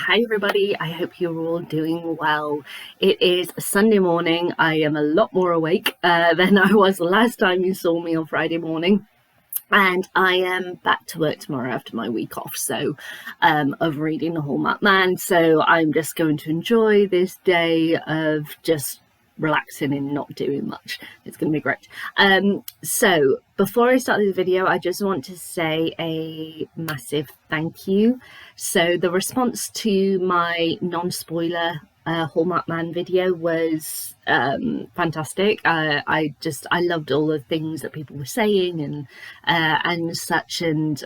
Hi everybody, I hope you're all doing well. It is Sunday morning. I am a lot more awake than I was the last time you saw me on Friday morning. And I am back to work tomorrow after my week off, of reading The Hallmarked Man. So I'm just going to enjoy this day of just relaxing and not doing much. It's going to be great. So before I start this video, I just want to say a massive thank you. So the response to my non-spoiler Hallmarked Man video was fantastic. I loved all the things that people were saying and such, and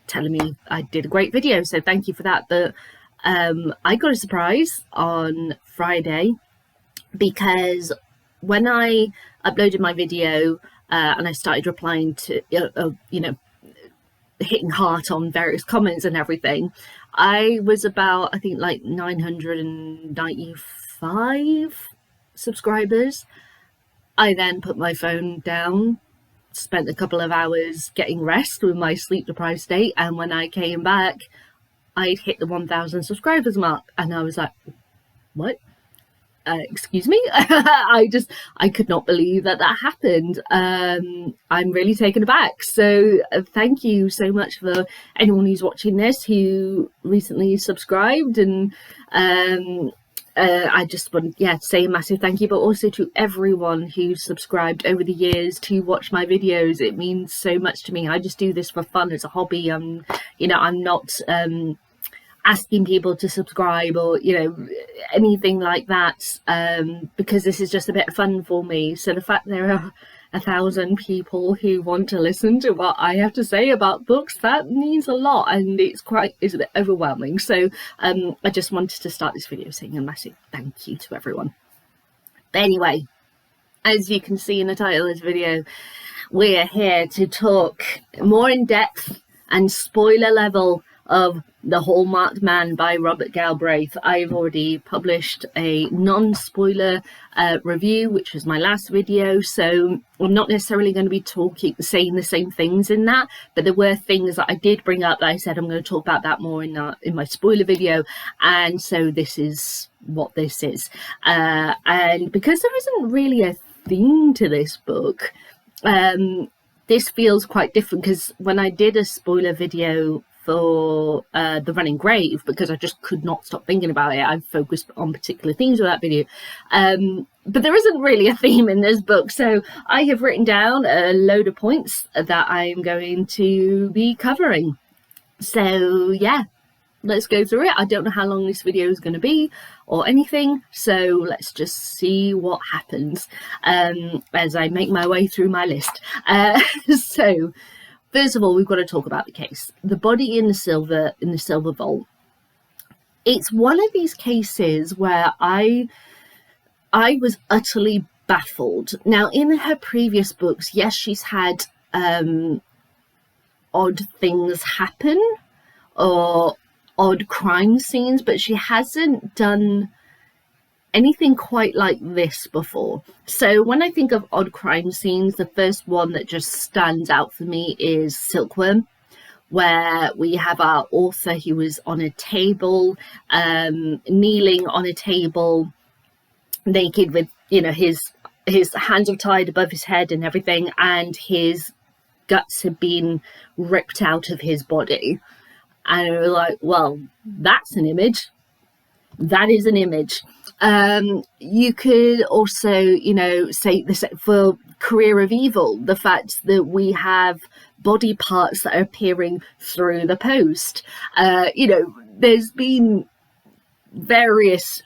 telling me I did a great video, so thank you for that. But I got a surprise on Friday, because when I uploaded my video and I started replying to hitting heart on various comments and everything, I was about, I think, like 995 subscribers. I then put my phone down, spent a couple of hours getting rest with my sleep deprived state, and when I came back I'd hit the 1,000 subscribers mark, and I was like, what? Excuse me? I could not believe that happened. I'm really taken aback. So thank you so much for anyone who's watching this who recently subscribed, and I just want to say a massive thank you, but also to everyone who's subscribed over the years to watch my videos. It means so much to me. I just do this for fun, as a hobby. I'm not asking people to subscribe or anything like that, because this is just a bit of fun for me. So the fact there are 1,000 people who want to listen to what I have to say about books, that means a lot, and it's a bit overwhelming. So I just wanted to start this video saying a massive thank you to everyone. But anyway, as you can see in the title of this video, we're here to talk more in depth and spoiler level of The Hallmarked Man by Robert Galbraith. I've already published a non-spoiler review, which was my last video, so I'm not necessarily going to be saying the same things in that, but there were things that I did bring up that I said I'm going to talk about that more in my spoiler video, and so this is what this is. And because there isn't really a theme to this book, this feels quite different, because when I did a spoiler video for The Running Grave, because I just could not stop thinking about it, I focused on particular themes with that video, but there isn't really a theme in this book. So I have written down a load of points that I'm going to be covering. So yeah, let's go through it. I don't know how long this video is going to be or anything, so let's just see what happens as I make my way through my list. So first of all, we've got to talk about the case. The body in the silver vault. It's one of these cases where I was utterly baffled. Now, in her previous books, yes, she's had odd things happen or odd crime scenes, but she hasn't done anything quite like this before. So when I think of odd crime scenes, the first one that just stands out for me is Silkworm, where we have our author who was on a table, kneeling on a table, naked, with his hands are tied above his head and everything, and his guts have been ripped out of his body. And we're like, well, that's an image. That is an image. You could also, say this for Career of Evil, the fact that we have body parts that are appearing through the post. There's been various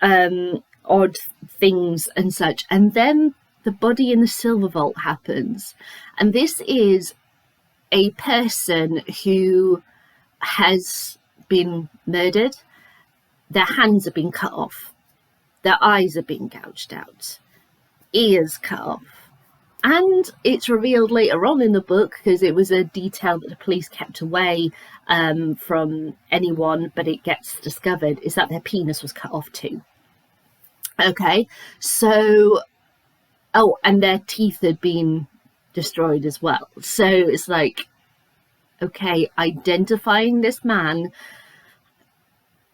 odd things and such, and then the body in the silver vault happens, and this is a person who has been murdered. Their hands have been cut off, their eyes have been gouged out, ears cut off. And it's revealed later on in the book, because it was a detail that the police kept away from anyone, but it gets discovered, is that their penis was cut off too. Okay, so, oh, and their teeth had been destroyed as well. So it's like, okay, identifying this man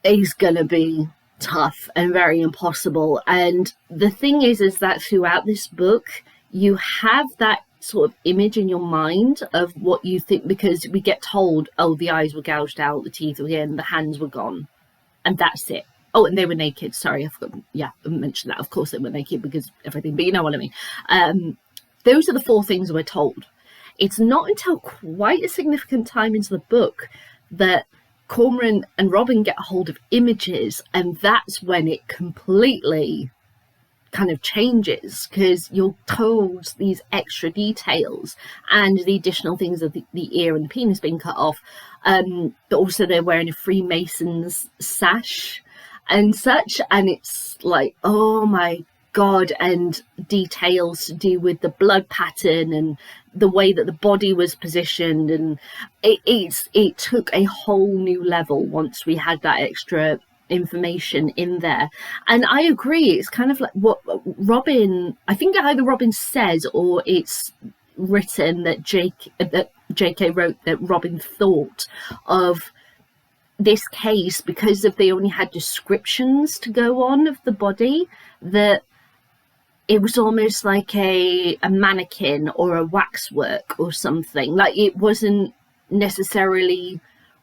is gonna be tough and very impossible. And the thing is that throughout this book, you have that sort of image in your mind of what you think, because we get told, oh, the eyes were gouged out, the teeth were in, the hands were gone, and that's it. Oh, and they were naked. Sorry, I forgot. Yeah, I mentioned that. Of course they were naked because everything, but you know what I mean. Those are the 4 things we're told. It's not until quite a significant time into the book that Cormoran and Robin get a hold of images, and that's when it completely kind of changes, because you're told these extra details and the additional things of the ear and the penis being cut off, but also they're wearing a Freemason's sash and such, and it's like, oh my god. And details to do with the blood pattern and the way that the body was positioned, and it took a whole new level once we had that extra information in there. And I agree, it's kind of like what Robin, I think either Robin says or it's written that JK wrote, that Robin thought of this case, because if they only had descriptions to go on of the body, that it was almost like a mannequin or a waxwork or something. Like, it wasn't necessarily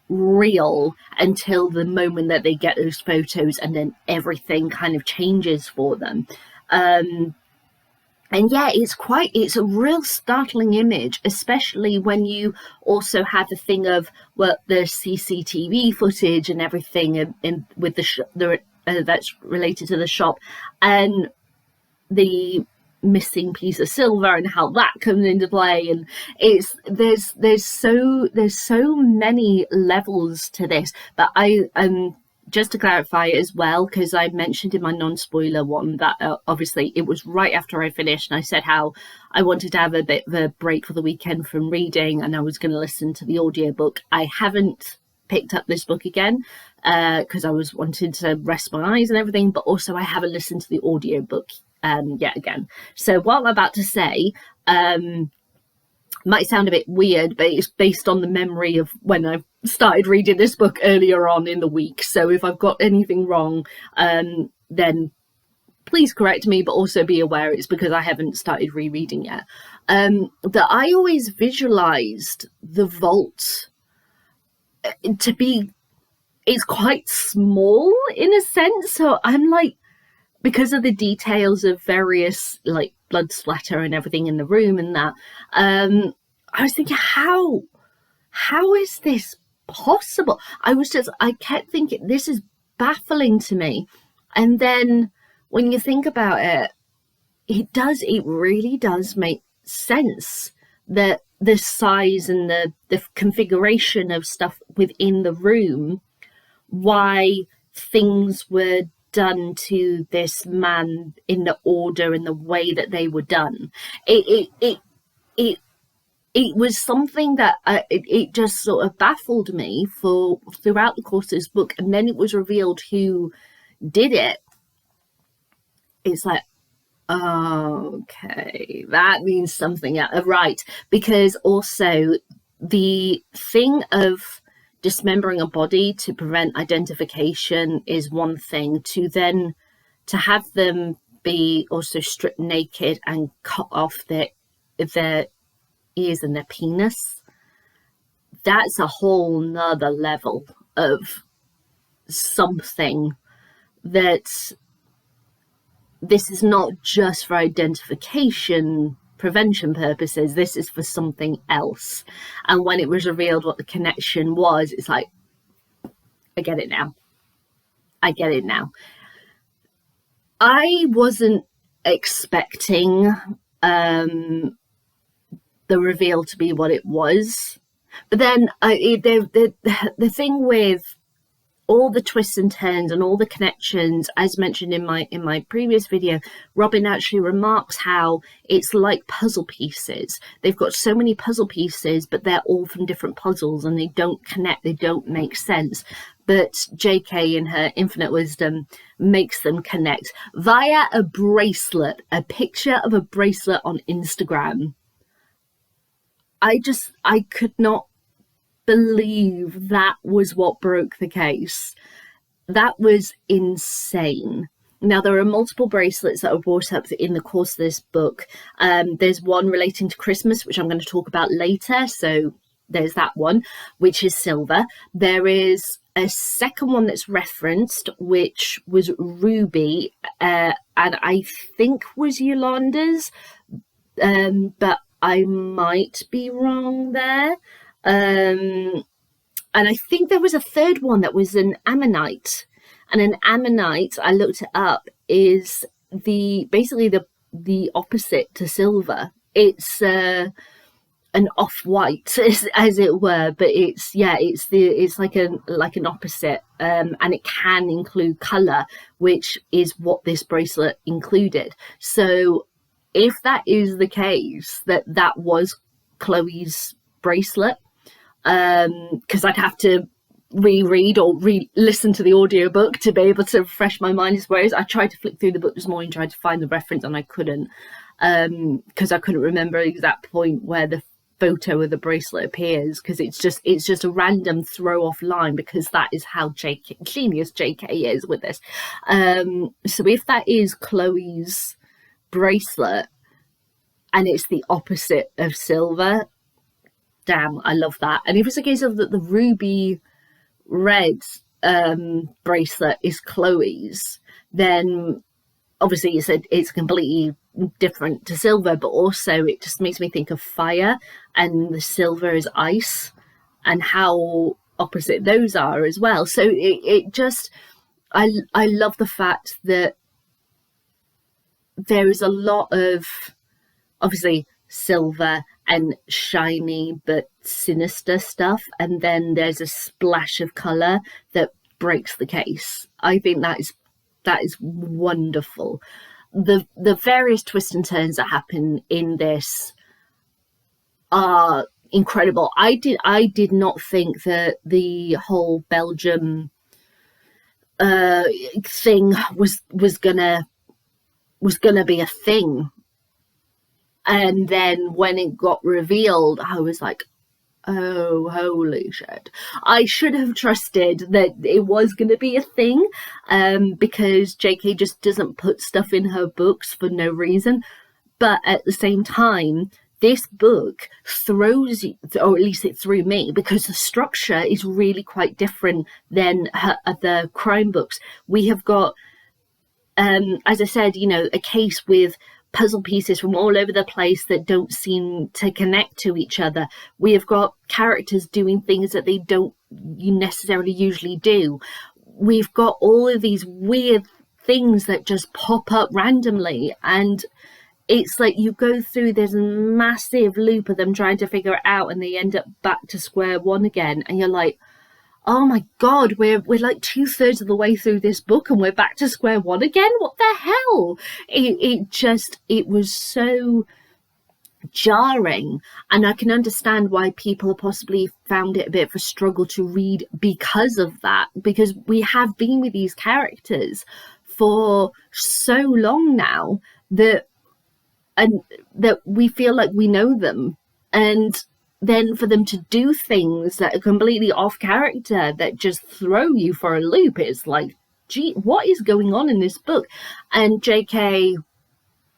real until the moment that they get those photos, and then everything kind of changes for them. And yeah, it's a real startling image, especially when you also have the thing of, well, the CCTV footage and everything in with the that's related to the shop, and the missing piece of silver and how that comes into play. And there's so many levels to this. But I just to clarify as well, because I mentioned in my non-spoiler one that obviously it was right after I finished, and I said how I wanted to have a bit of a break for the weekend from reading, and I was going to listen to the audiobook. I haven't picked up this book again because I was wanting to rest my eyes and everything, but also I haven't listened to the audiobook yet again. So what I'm about to say might sound a bit weird, but it's based on the memory of when I started reading this book earlier on in the week. So if I've got anything wrong, then please correct me, but also be aware it's because I haven't started rereading yet. That I always visualized the vault to be, it's quite small in a sense. So I'm like, because of the details of various like blood splatter and everything in the room and that, I was thinking, how is this possible? I kept thinking, this is baffling to me. And then when you think about it, it really does make sense that the size and the configuration of stuff within the room, why things were done to this man in the order and the way that they were done. It was something that it just sort of baffled me for throughout the course of this book, and then it was revealed who did it. It's like, okay, that means something else, right? Because also the thing of dismembering a body to prevent identification is one thing, to have them be also stripped naked and cut off their ears and their penis, that's a whole nother level of something. That this is not just for identification prevention purposes, this is for something else. And when it was revealed what the connection was, it's like, I get it now. I wasn't expecting the reveal to be what it was, but then the thing with all the twists and turns and all the connections, as mentioned in my previous video, Robin actually remarks how it's like puzzle pieces. They've got so many puzzle pieces, but they're all from different puzzles and they don't connect, they don't make sense. But JK, in her infinite wisdom, makes them connect via a bracelet, a picture of a bracelet on Instagram. I could not believe that was what broke the case. that was insane. Now, there are multiple bracelets that are brought up in the course of this book. There's one relating to Christmas, which I'm going to talk about later. So there's that one, which is silver. There is a second one that's referenced, which was ruby, and I think was Yolanda's, but I might be wrong there. And I think there was a third one that was an ammonite. And an ammonite, I looked it up, is basically the opposite to silver. It's an off-white, as it were, but it's like an opposite, and it can include color, which is what this bracelet included. So if that is the case, that was Chloe's bracelet, because I'd have to reread or listen to the audiobook to be able to refresh my mind. Whereas I tried to flick through the book this morning, tried to find the reference, and I couldn't, because I couldn't remember the exact point where the photo of the bracelet appears, because it's just a random throw off line, because that is how genius JK is with this. So if that is Chloe's bracelet and it's the opposite of silver, damn, I love that. And if it's a case of the ruby red bracelet is Chloe's, then obviously it's completely different to silver, but also it just makes me think of fire, and the silver is ice, and how opposite those are as well. So it just, I love the fact that there is a lot of obviously silver and shiny but sinister stuff, and then there's a splash of color that breaks the case. I think that is wonderful. The various twists and turns that happen in this are incredible. I did not think that the whole Belgium thing was gonna be a thing. And then when it got revealed, I was like, oh, holy shit. I should have trusted that it was going to be a thing, because JK just doesn't put stuff in her books for no reason. But at the same time, this book throws you, or at least it threw me, because the structure is really quite different than her other crime books. We have got, as I said, a case with puzzle pieces from all over the place that don't seem to connect to each other. We have got characters doing things that they don't necessarily usually do. We've got all of these weird things that just pop up randomly, and it's like you go through this massive loop of them trying to figure it out, and they end up back to square one again, and you're like, oh my god, we're like 2/3 of the way through this book and we're back to square one again? What the hell? It was so jarring, and I can understand why people have possibly found it a bit of a struggle to read because of that, because we have been with these characters for so long now that we feel like we know them, and then for them to do things that are completely off character that just throw you for a loop, it's like, gee, what is going on in this book? And JK,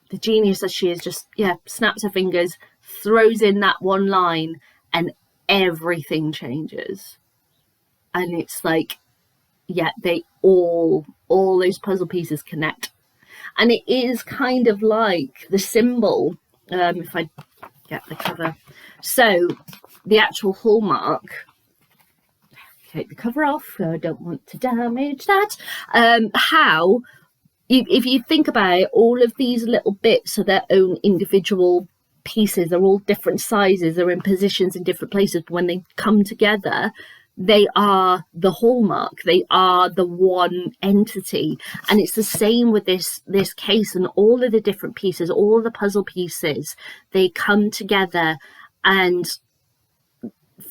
the genius that she is, just snaps her fingers, throws in that one line, and everything changes. And it's like, they all those puzzle pieces connect. And it is kind of like the symbol, if I get the cover. So the actual Hallmark, take the cover off, I don't want to damage that. How, if you think about it, all of these little bits are their own individual pieces. They're all different sizes, they're in positions in different places, but when they come together, they are the Hallmark, they are the one entity. And it's the same with this case, and all of the different pieces, all the puzzle pieces, they come together and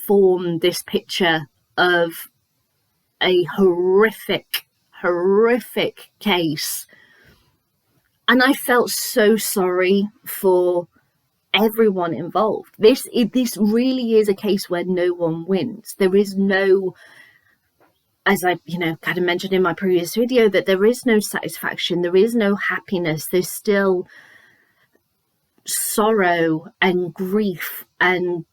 form this picture of a horrific case. And I felt so sorry for everyone involved. This really is a case where no one wins. There is no as I, kind of mentioned in my previous video, that there is no satisfaction, there is no happiness, there's still sorrow and grief and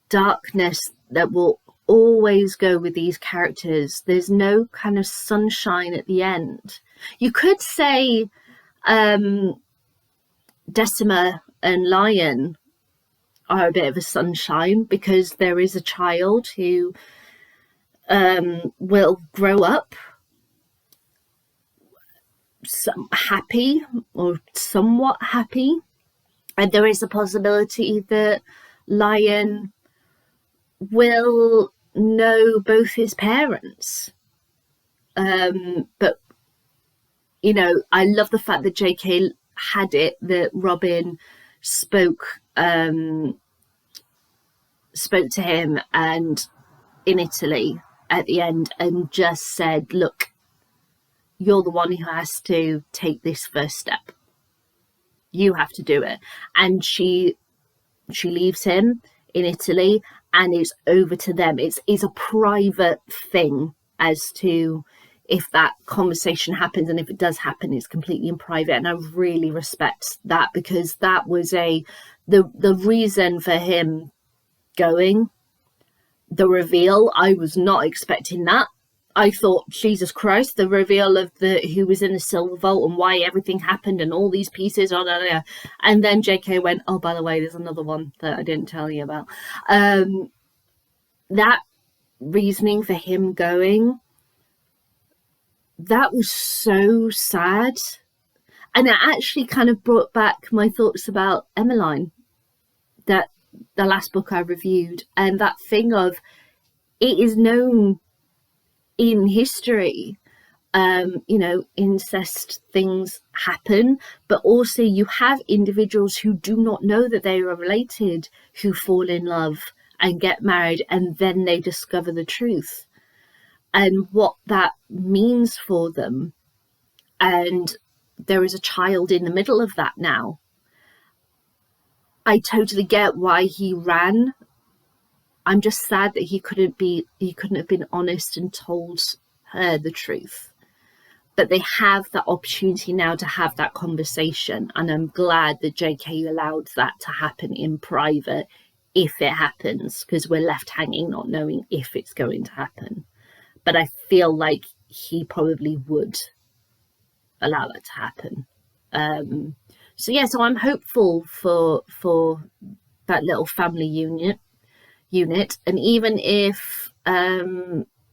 darkness that will always go with these characters. There's no kind of sunshine at the end. You could say Decima and Lion are a bit of a sunshine, because there is a child who will grow up happy or somewhat happy, and there is a possibility that Lion will know both his parents. But I love the fact that JK had it that Robin spoke to him and in Italy at the end, and just said, look, you're the one who has to take this first step. You have to do it. And she leaves him in Italy, and it's over to them. It's a private thing as to if that conversation happens, and if it does happen, it's completely in private. And I really respect that, because that was the reason for him going. The reveal, I was not expecting that. I thought, Jesus Christ, the reveal of who was in the Silver Vault and why everything happened and all these pieces. And then JK went, oh, by the way, there's another one that I didn't tell you about. That reasoning for him going, that was so sad. And it actually kind of brought back my thoughts about Emmeline, that the last book I reviewed, and that thing of, it is known in history, incest things happen, but also you have individuals who do not know that they are related, who fall in love and get married, and then they discover the truth and what that means for them. And there is a child in the middle of that now. I totally get why he ran. I'm just sad that he couldn't have been honest and told her the truth. But they have that opportunity now to have that conversation, and I'm glad that JK allowed that to happen in private, if it happens, because we're left hanging not knowing if it's going to happen. But I feel like he probably would allow that to happen. So I'm hopeful for that little family unit, and even if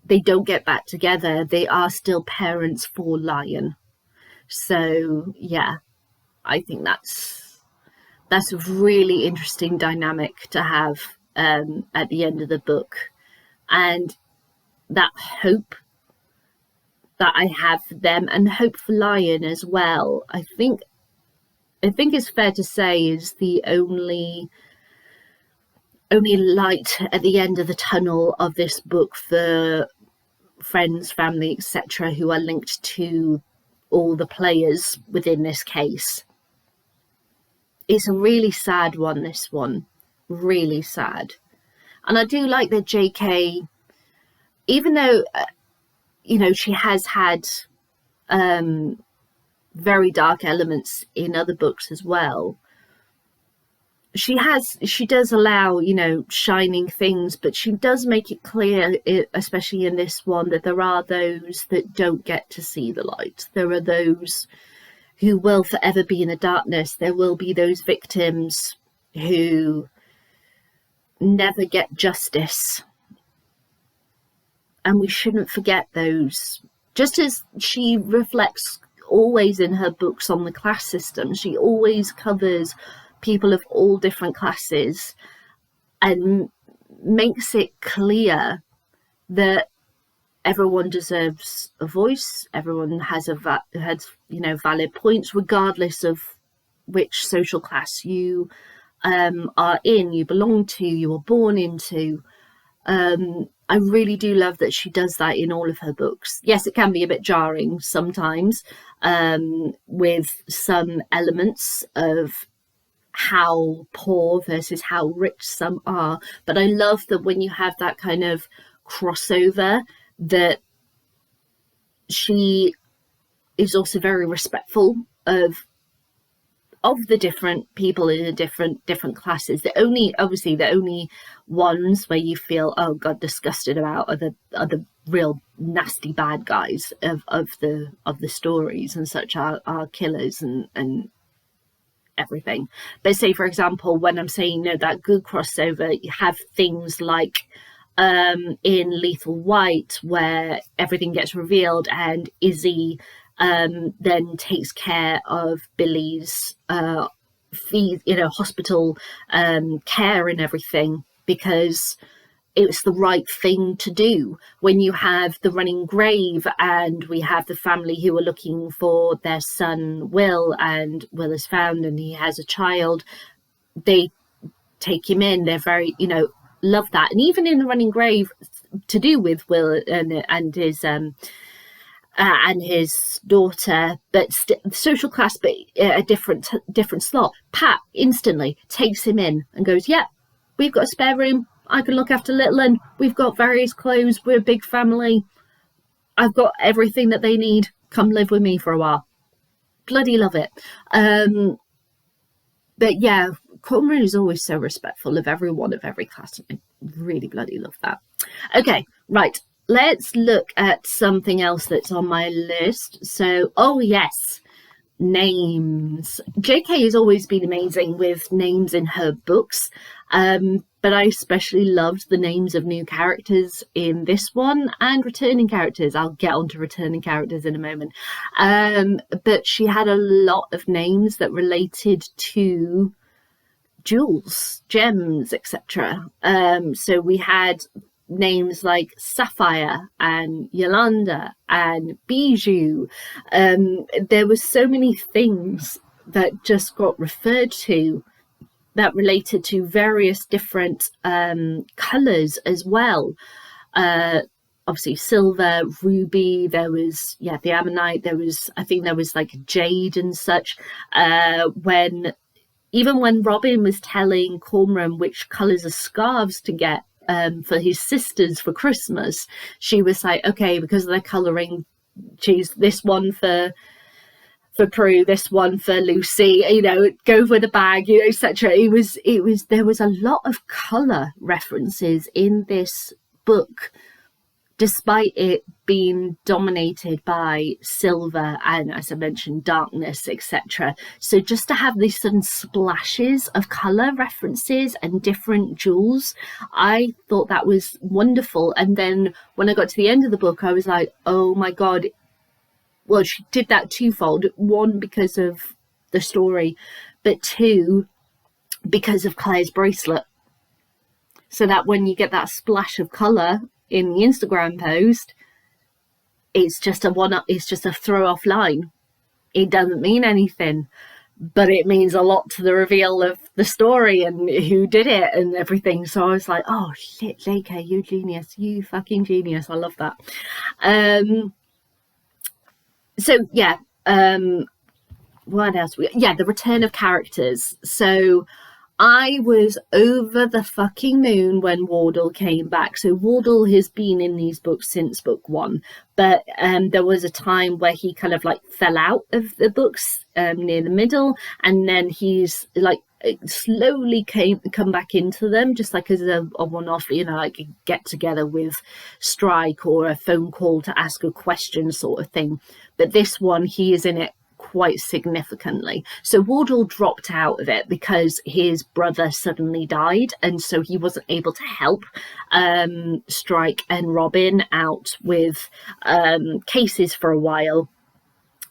they don't get back together, they are still parents for Lion. So yeah, I think that's a really interesting dynamic to have at the end of the book, and that hope that I have for them, and hope for Lion as well. I think it's fair to say is the only light at the end of the tunnel of this book for friends, family, etc., who are linked to all the players within this case. It's a really sad one, this one. Really sad. And I do like that JK, even though, she has had very dark elements in other books as well, she does allow, shining things, but she does make it clear, especially in this one, that there are those that don't get to see the light. There are those who will forever be in the darkness. There will be those victims who never get justice. And we shouldn't forget those. Just as she reflects always in her books on the class system, she always covers people of all different classes and makes it clear that everyone deserves a voice, everyone has valid points, regardless of which social class you are in, you belong to, you were born into. I really do love that she does that in all of her books. Yes, it can be a bit jarring sometimes with some elements of how poor versus how rich some are, but I love that when you have that kind of crossover, that she is also very respectful of the different people in the different classes. The only ones where you feel, oh god, disgusted about are the real nasty bad guys of the stories and such, are killers and everything. But say, for example, when I'm saying, that good crossover, you have things like in Lethal White, where everything gets revealed and Izzy then takes care of Billy's hospital care and everything, because it's the right thing to do. When you have the running grave and we have the family who are looking for their son Will, and Will is found and he has a child, they take him in. They're very, love that. And even in the running grave, to do with Will and his daughter, but social class, but a different slot. Pat instantly takes him in and goes, "Yeah, we've got a spare room. I can look after little, and we've got various clothes. We're a big family. I've got everything that they need. Come live with me for a while." Bloody love it. But yeah, Cormoran is always so respectful of everyone of every class. I really bloody love that. Okay, right. Let's look at something else that's on my list. So, oh yes, names. JK has always been amazing with names in her books, but I especially loved the names of new characters in this one, and returning characters. I'll get onto returning characters in a moment. But she had a lot of names that related to jewels, gems, etc. So we had names like Sapphire and Yolanda and Bijou. There were so many things that just got referred to that related to various different colours as well. Obviously silver, ruby, there was the ammonite, I think there was like jade and such. Even when Robin was telling Cormoran which colours of scarves to get for his sisters for Christmas, she was like, okay, because of their colouring, choose this one for Prue, this one for Lucy, go for the bag, etc. There was a lot of colour references in this book, despite it being dominated by silver and, as I mentioned, darkness, etc. So just to have these sudden splashes of colour references and different jewels, I thought that was wonderful. And then when I got to the end of the book, I was like, oh my God. Well, she did that twofold. One, because of the story, but two, because of Claire's bracelet. So that when you get that splash of colour in the Instagram post, it's just a throw off line. It doesn't mean anything, but it means a lot to the reveal of the story and who did it and everything. So I was like, oh shit, JK, you genius, you fucking genius. I love that. So yeah, what else? The return of characters. So I was over the fucking moon when Wardle came back. So Wardle has been in these books since book one, but there was a time where he kind of like fell out of the books near the middle, and then he's like slowly come back into them, just like as a one-off, like a get together with Strike or a phone call to ask a question sort of thing. But this one, he is in it quite significantly. So Wardle dropped out of it because his brother suddenly died, and so he wasn't able to help Strike and Robin out with cases for a while.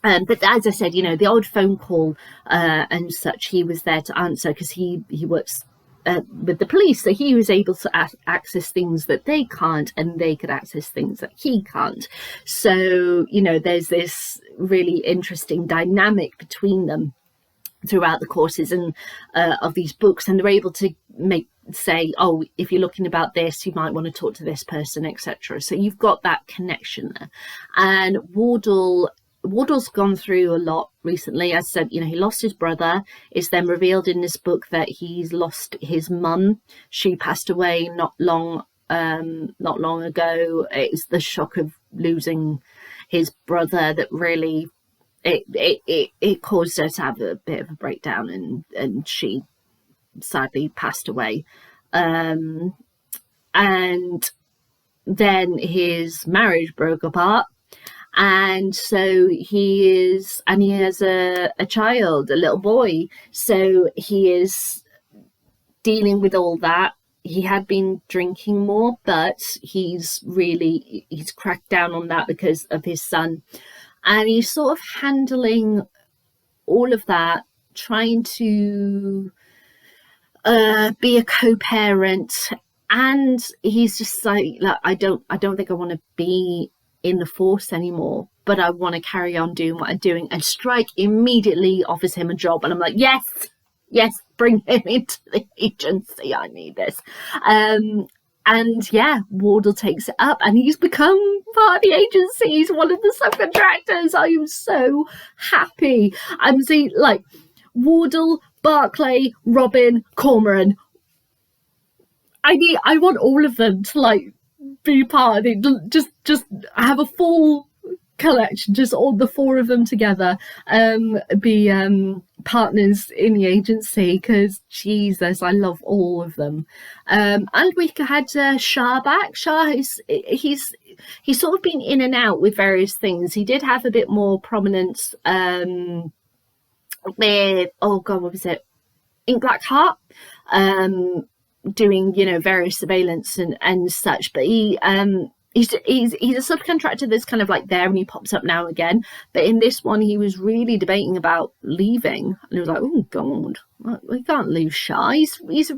But as I said, the odd phone call and such, he was there to answer because he works with the police, so he was able to access things that they can't, and they could access things that he can't. So there's this really interesting dynamic between them throughout the courses and of these books, and they're able to say, oh, if you're looking about this, you might want to talk to this person, etc. So you've got that connection there. And Wardle's gone through a lot recently. As I said, he lost his brother. It's then revealed in this book that he's lost his mum. She passed away not long ago. It's the shock of losing his brother that really it caused her to have a bit of a breakdown, and she sadly passed away. And then his marriage broke apart, and so he has a child, a little boy, so he is dealing with all that. He had been drinking more, but he's cracked down on that because of his son, and he's sort of handling all of that, trying to be a co-parent, and he's just like I don't think I want to be in the force anymore, but I want to carry on doing what I'm doing. And Strike immediately offers him a job, and I'm like, yes, bring him into the agency, I need this. And yeah, Wardle takes it up, and he's become part of the agency. He's one of the subcontractors. I am so happy. I'm seeing like Wardle, Barclay, Robin, Cormoran. I want all of them to like be part of it. Just have a full collection, just all the four of them together, be partners in the agency, because Jesus, I love all of them. And we had Shah back. Shah he's sort of been in and out with various things. He did have a bit more prominence with what was it, Ink Black Heart, doing various surveillance and such, but he's a subcontractor that's kind of like there, and he pops up now and again. But in this one, he was really debating about leaving, and it was like, oh god, we can't lose Shah. He's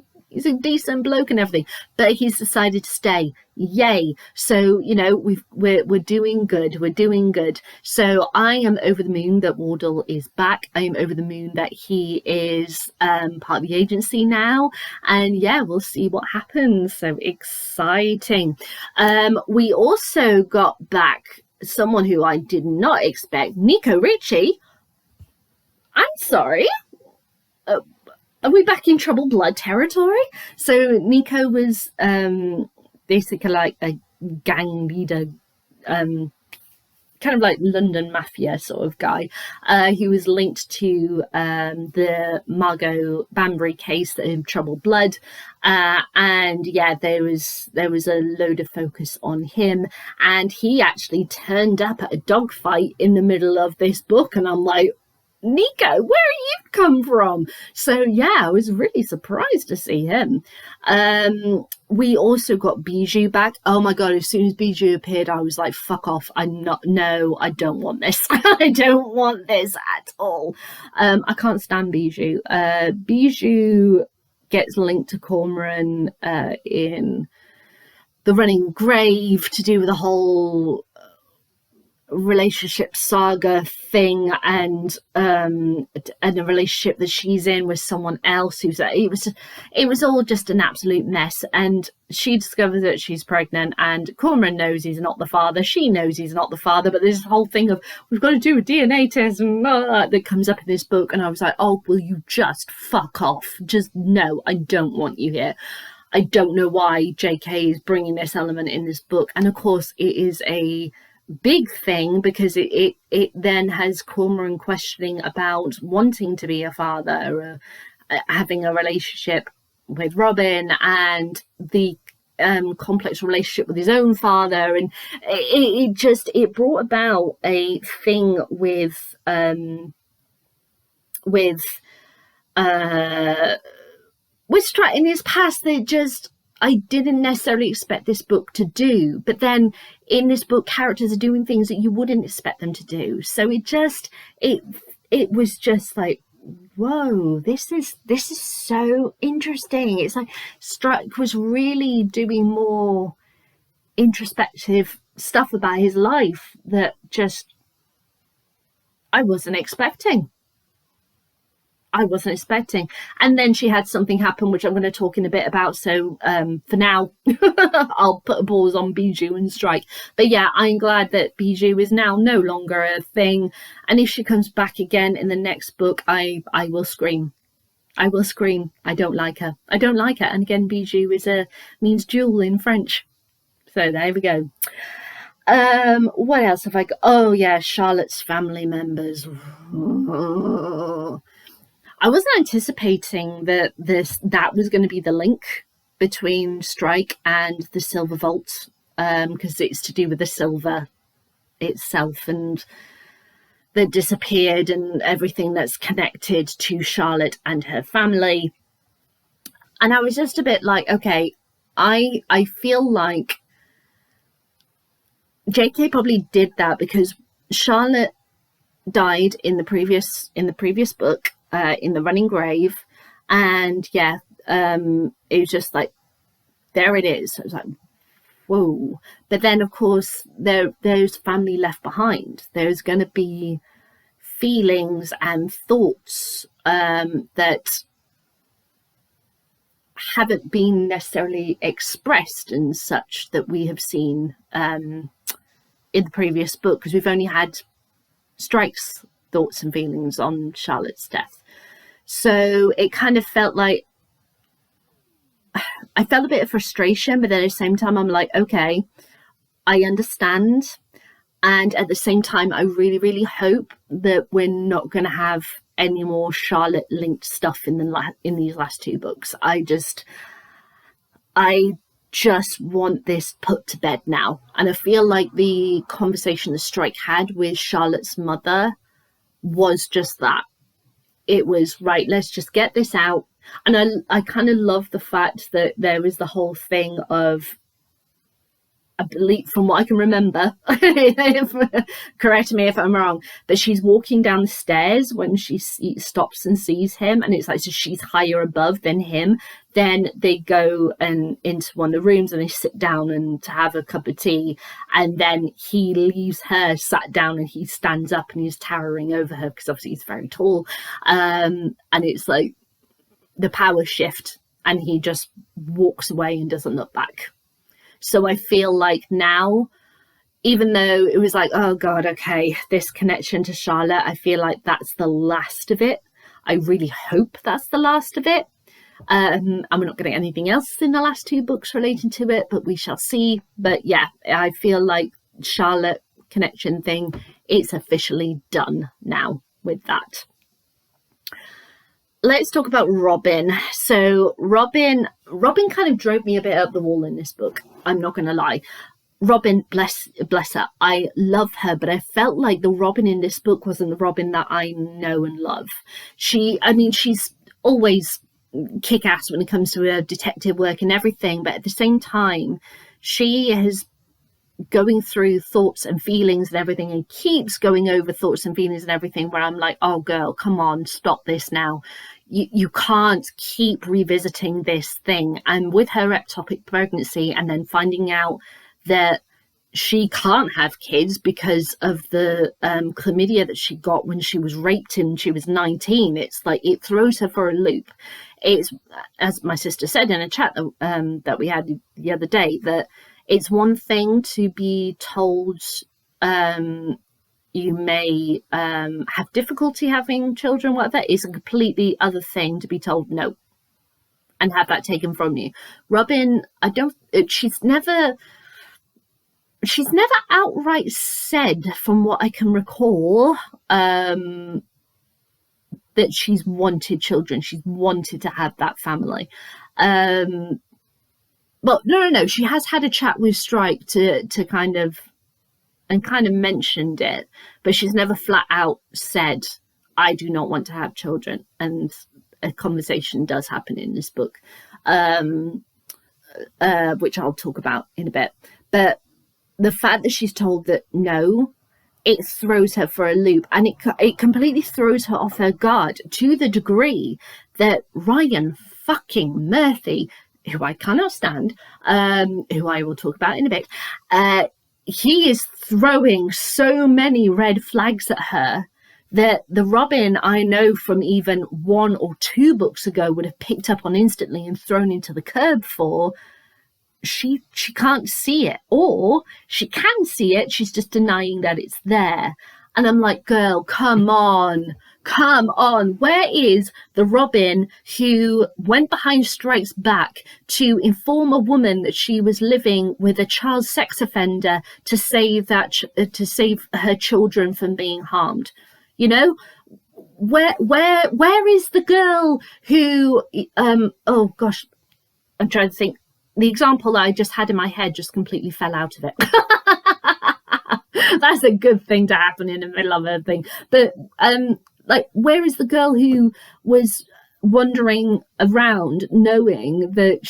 a decent bloke and everything, but he's decided to stay. Yay! So we're doing good. We're doing good. So I am over the moon that Wardle is back. I am over the moon that he is part of the agency now, and yeah, we'll see what happens. So exciting. We also got back someone who I did not expect, Nico Ricci. I'm sorry. Are we back in Troubled Blood territory? So Nico was basically like a gang leader, kind of like London Mafia sort of guy. He was linked to the Margot Banbury case in Troubled Blood, and yeah, there was a load of focus on him, and he actually turned up at a dogfight in the middle of this book, and I'm like, Nico, where you come from? So yeah, I was really surprised to see him. We also got Bijou back. Oh my god, as soon as Bijou appeared, I was like, fuck off. I don't want this. I don't want this at all. I can't stand Bijou. Bijou gets linked to Cormoran in the Running Grave to do with the whole relationship saga thing, and a relationship that she's in with someone else it was all just an absolute mess. And she discovers that she's pregnant, and Cormoran knows he's not the father, she knows he's not the father, but there's this whole thing of we've got to do a DNA test and that comes up in this book, and I was like, oh, will you just fuck off? Just no, I don't want you here. I don't know why JK is bringing this element in this book, and of course it is a big thing because it then has Cormoran questioning about wanting to be a father, having a relationship with Robin, and the complex relationship with his own father, and it brought about a thing with Strat in his past that I didn't necessarily expect this book to do, but then in this book, characters are doing things that you wouldn't expect them to do. So it was just like, whoa, this is so interesting. It's like Struck was really doing more introspective stuff about his life that just I wasn't expecting. And then she had something happen, which I'm going to talk in a bit about. So for now, I'll put a pause on Bijou and Strike. But yeah, I'm glad that Bijou is now no longer a thing. And if she comes back again in the next book, I will scream. I will scream. I don't like her. And again, Bijou means jewel in French. So there we go. What else have I got? Oh yeah, Charlotte's family members. I wasn't anticipating that that was going to be the link between Strike and the Silver Vault, because it's to do with the silver itself and that disappeared and everything that's connected to Charlotte and her family. And I was just a bit like, okay, I feel like JK probably did that because Charlotte died in the previous book, in the running grave, and yeah, it was just like, there it is. I was like, whoa. But then of course there's family left behind. There's going to be feelings and thoughts that haven't been necessarily expressed and such that we have seen in the previous book, because we've only had Strike's thoughts and feelings on Charlotte's death. So it kind of felt like I felt a bit of frustration, but then at the same time I'm like, okay, I understand. And at the same time, I really, really hope that we're not going to have any more Charlotte linked stuff in these last two books. I just want this put to bed now. And I feel like the conversation the Strike had with Charlotte's mother was just that. It was, right, let's just get this out. And I kind of love the fact that there was the whole thing of, I believe, from what I can remember, correct me if I'm wrong, but she's walking down the stairs when she stops and sees him, and it's like, so she's higher above than him. Then they go and into one of the rooms and they sit down and to have a cup of tea, and then he leaves her sat down and he stands up and he's towering over her because obviously he's very tall, and it's like the power shift, and he just walks away and doesn't look back. So I feel like now, even though it was like, oh God, okay, this connection to Charlotte, I feel like that's the last of it. I really hope that's the last of it. And we're not getting anything else in the last two books relating to it, but we shall see. But yeah, I feel like Charlotte connection thing, it's officially done now with that. Let's talk about Robin. So Robin kind of drove me a bit up the wall in this book. I'm not going to lie. Robin, bless her. I love her, but I felt like the Robin in this book wasn't the Robin that I know and love. She's always kick-ass when it comes to her detective work and everything, but at the same time, she is going through thoughts and feelings and everything, and keeps going over thoughts and feelings and everything, where I'm like, oh girl, come on, stop this now. You can't keep revisiting this thing. And with her ectopic pregnancy, and then finding out that she can't have kids because of the chlamydia that she got when she was raped and she was 19, it's like it throws her for a loop. It's, as my sister said in a chat that we had the other day, that it's one thing to be told you may have difficulty having children, whatever. It's a completely other thing to be told no and have that taken from you. Robin, she's never outright said, from what I can recall, that she's wanted children. She's wanted to have that family. Well, no. She has had a chat with Strike to kind of mentioned it, but she's never flat out said, I do not want to have children. And a conversation does happen in this book, which I'll talk about in a bit. But the fact that she's told that no, it throws her for a loop, and it completely throws her off her guard, to the degree that Ryan fucking Murphy, who I cannot stand, who I will talk about in a bit, he is throwing so many red flags at her that the Robin I know from even 1 or 2 books ago would have picked up on instantly and thrown into the curb for. She can't see it, or she can see it, she's just denying that it's there. And I'm like, girl, come on. Where is the Robin who went behind Strike's back to inform a woman that she was living with a child sex offender to save her children from being harmed? You know, where is the girl who oh gosh, I'm trying to think. The example that I just had in my head just completely fell out of it. That's a good thing to happen in the middle of a thing. But like, where is the girl who was wandering around knowing that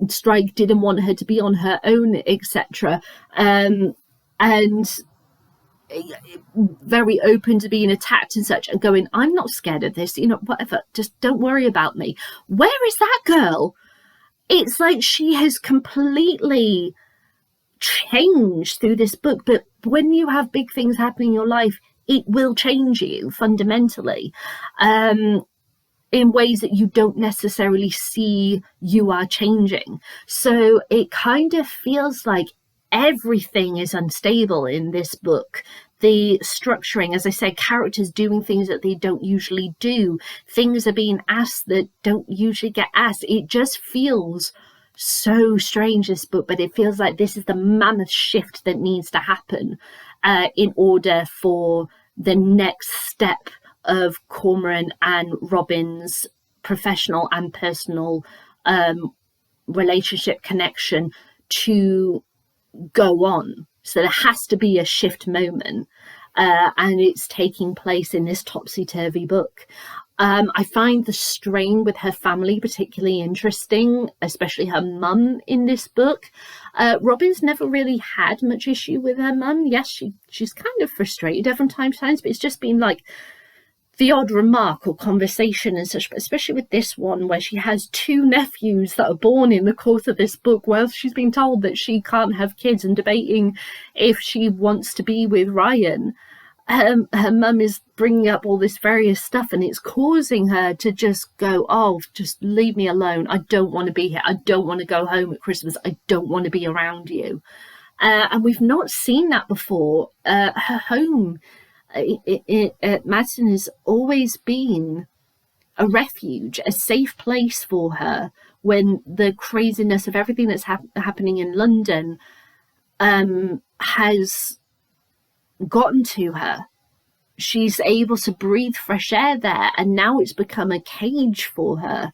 Strike didn't want her to be on her own, etc., and very open to being attacked and such, and going, I'm not scared of this, you know, whatever, just don't worry about me. Where is that girl? It's like she has completely changed through this book. But when you have big things happening in your life, it will change you fundamentally, in ways that you don't necessarily see you are changing. So it kind of feels like everything is unstable in this book. The structuring, as I said, characters doing things that they don't usually do, things are being asked that don't usually get asked. It just feels so strange, this book, but it feels like this is the mammoth shift that needs to happen in order for the next step of Cormoran and Robin's professional and personal relationship connection to go on. So there has to be a shift moment, and it's taking place in this topsy-turvy book. I find the strain with her family particularly interesting, especially her mum in this book. Robin's never really had much issue with her mum. Yes, she's kind of frustrated from time to time, but it's just been like the odd remark or conversation and such, but especially with this one where she has 2 nephews that are born in the course of this book, while she's been told that she can't have kids and debating if she wants to be with Ryan. Her mum is bringing up all this various stuff, and it's causing her to just go, oh, just leave me alone. I don't want to be here. I don't want to go home at Christmas. I don't want to be around you. And we've not seen that before. Her home at Madison has always been a refuge, a safe place for her when the craziness of everything that's happening in London has gotten to her. She's able to breathe fresh air there, and now it's become a cage for her.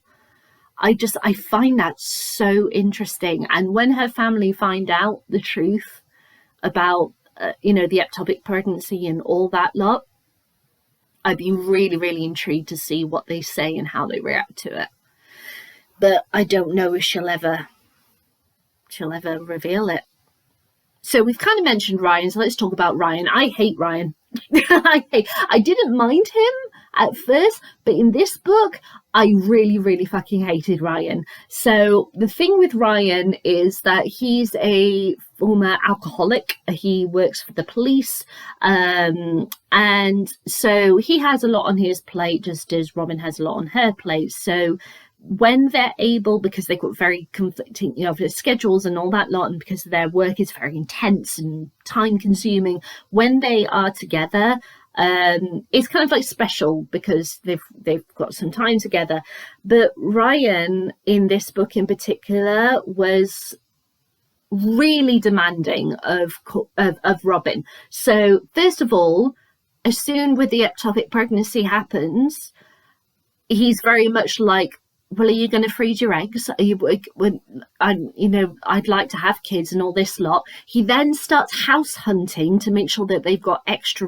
I find that so interesting. And when her family find out the truth about the ectopic pregnancy and all that lot, I'd be really, really intrigued to see what they say and how they react to it. But I don't know if she'll ever reveal it. So we've kind of mentioned Ryan, so let's talk about Ryan. I hate Ryan. I didn't mind him at first, but in this book, I really, really fucking hated Ryan. So the thing with Ryan is that he's a former alcoholic. He works for the police. And so he has a lot on his plate, just as Robin has a lot on her plate. So when they're able, because they've got very conflicting, schedules and all that lot, and because their work is very intense and time consuming, when they are together, it's kind of like special because they've got some time together. But Ryan in this book in particular was really demanding of Robin. So first of all, as soon with the ectopic pregnancy happens, he's very much like, well, are you going to freeze your eggs? Are you, I'd like to have kids and all this lot. He then starts house hunting to make sure that they've got extra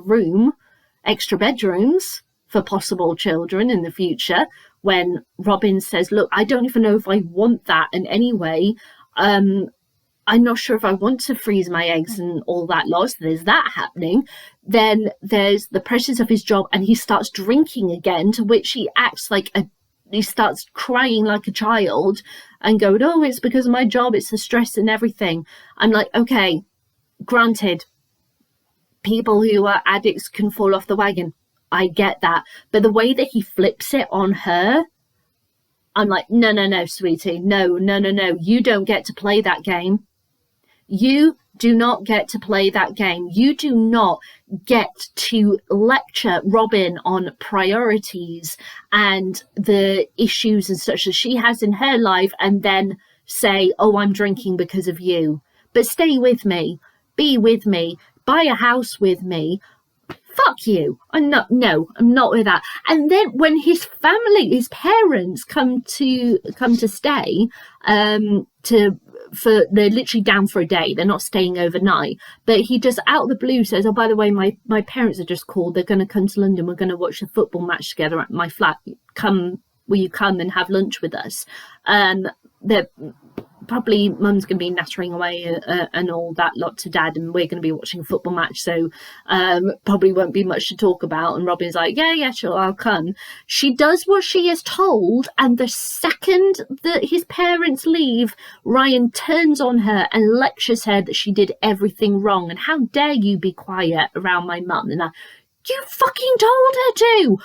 bedrooms for possible children in the future. When Robin says, look, I don't even know if I want that. And anyway, I'm not sure if I want to freeze my eggs and all that lot. So there's that happening. Then there's the pressures of his job, and he starts drinking again, to which he acts like he starts crying like a child and going, oh, it's because of my job, it's the stress and everything. I'm like, okay, granted, people who are addicts can fall off the wagon. I get that. But the way that he flips it on her, I'm like, no, sweetie, no. You don't get to play that game. You do not get to play that game. You do not get to lecture Robin on priorities and the issues and such that she has in her life and then say, oh, I'm drinking because of you. But stay with me, be with me, buy a house with me. Fuck you. I'm not with that. And then when his family, his parents come to stay, they're literally down for a day. They're not staying overnight. But he just out of the blue says, oh, by the way, my parents are just called. They're going to come to London. We're going to watch a football match together at my flat. Will you come and have lunch with us? They're probably mum's going to be nattering away and all that lot to dad, and we're going to be watching a football match, so probably won't be much to talk about. And Robin's like, yeah, sure, I'll come. She does what she is told, and the second that his parents leave, Ryan turns on her and lectures her that she did everything wrong, and how dare you be quiet around my mum. And you fucking told her to.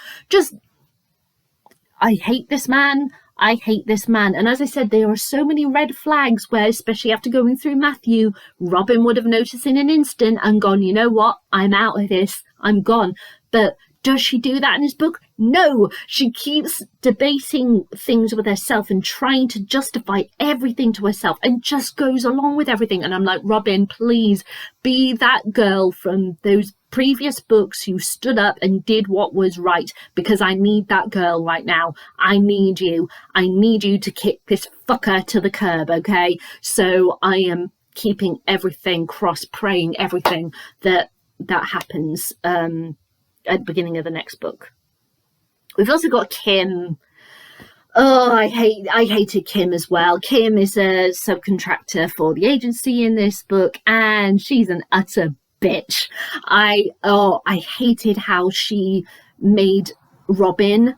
I hate this man. And as I said, there are so many red flags where, especially after going through Matthew, Robin would have noticed in an instant and gone, you know what, I'm out of this, I'm gone. But does she do that in his book? No, she keeps debating things with herself and trying to justify everything to herself and just goes along with everything. And I'm like, Robin, please be that girl from those previous books who stood up and did what was right, because I need that girl right now. I need you to kick this fucker to the curb, okay? So I am keeping everything praying everything that happens at the beginning of the next book. We've also got Kim. Oh, I hated Kim as well. Kim is a subcontractor for the agency in this book, and she's an utter bitch. I hated how she made Robin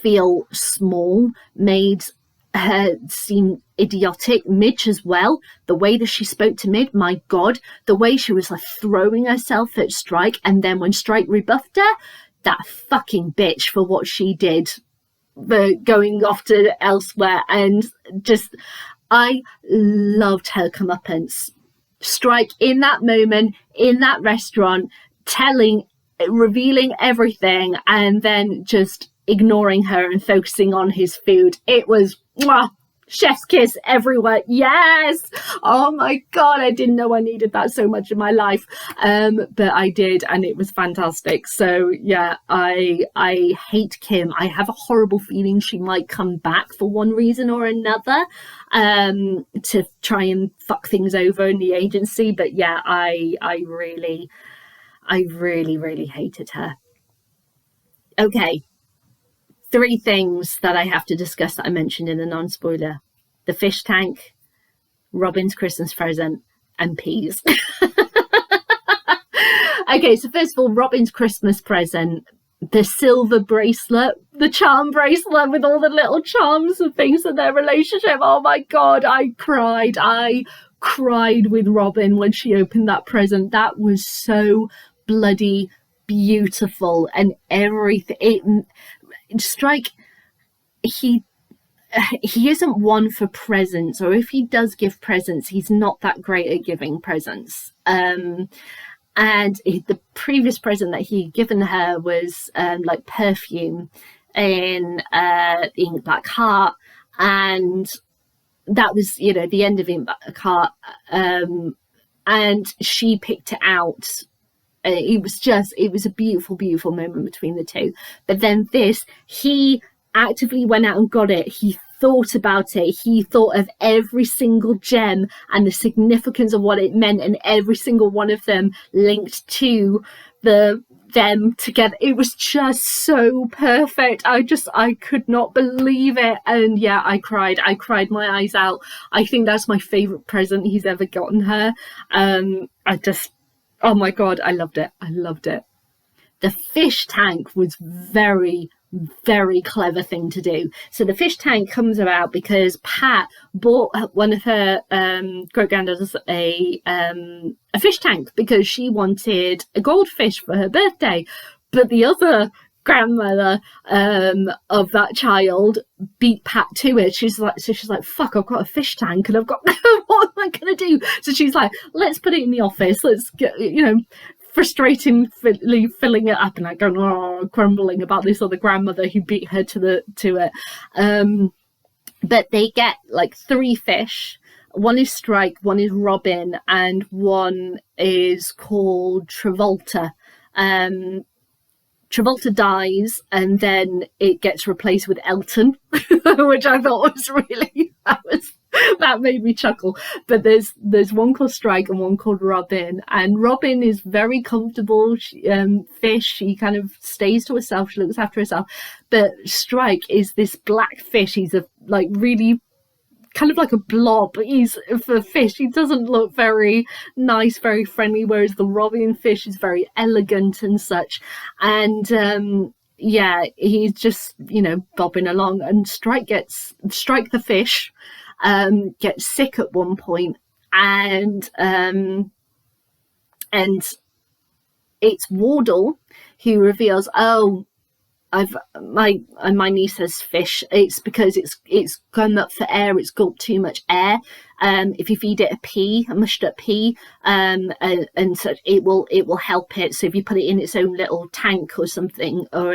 feel small, made her seem idiotic. Midge as well, the way that she spoke to Midge, my god, the way she was like throwing herself at Strike, and then when Strike rebuffed her, that fucking bitch for what she did, for going off to elsewhere. And just, I loved her comeuppance. Strike in that moment, in that restaurant, revealing everything, and then just ignoring her and focusing on his food. It was chef's kiss everywhere. Yes. Oh my god, I didn't know I needed that so much in my life, but I did, and it was fantastic. So yeah, I hate Kim. I have a horrible feeling she might come back for one reason or another, to try and fuck things over in the agency. But yeah, I really hated her. Okay, 3 things that I have to discuss that I mentioned in the non-spoiler: the fish tank, Robin's Christmas present, and peas. Okay, so first of all, Robin's Christmas present, the silver bracelet, the charm bracelet with all the little charms and things in their relationship. Oh my god, I cried with Robin when she opened that present. That was so bloody beautiful, and everything. Strike, he isn't one for presents, or if he does give presents, he's not that great at giving presents. And the previous present that he'd given her was like perfume in Ink Black Heart, and that was, you know, the end of Ink Black Heart, and she picked it out. It was a beautiful moment between the two. But then this, he actively went out and got it. He thought about it. He thought of every single gem and the significance of what it meant, and every single one of them linked to them together. It was just so perfect. I could not believe it. And yeah, I cried my eyes out. I think that's my favorite present he's ever gotten her. Oh my god, I loved it. The fish tank was very, very clever thing to do. So the fish tank comes about because Pat bought one of her great granddaughters a fish tank because she wanted a goldfish for her birthday. But the other grandmother of that child beat Pat to it. She's like, fuck, I've got a fish tank and I've got what am I gonna do? So she's like, let's put it in the office, let's get, frustratingly filling it up, and like going grumbling about this other grandmother who beat her to it. But they get like 3 fish. One is Strike, one is Robin, and one is called Travolta. Travolta dies, and then it gets replaced with Elton, which I thought was really, that made me chuckle. But there's one called Strike and one called Robin, and Robin is very comfortable fish. She kind of stays to herself, she looks after herself. But Strike is this black fish. He's a like really kind of like a blob. He's for fish, he doesn't look very nice, very friendly, whereas the Robin fish is very elegant and such. And he's just bobbing along, and Strike the fish gets sick at one point, and it's Wardle who reveals, my niece has fish. It's because it's gone up for air. It's gulped too much air. If you feed it a mushed up pea, and such, it will help it. So if you put it in its own little tank or something, or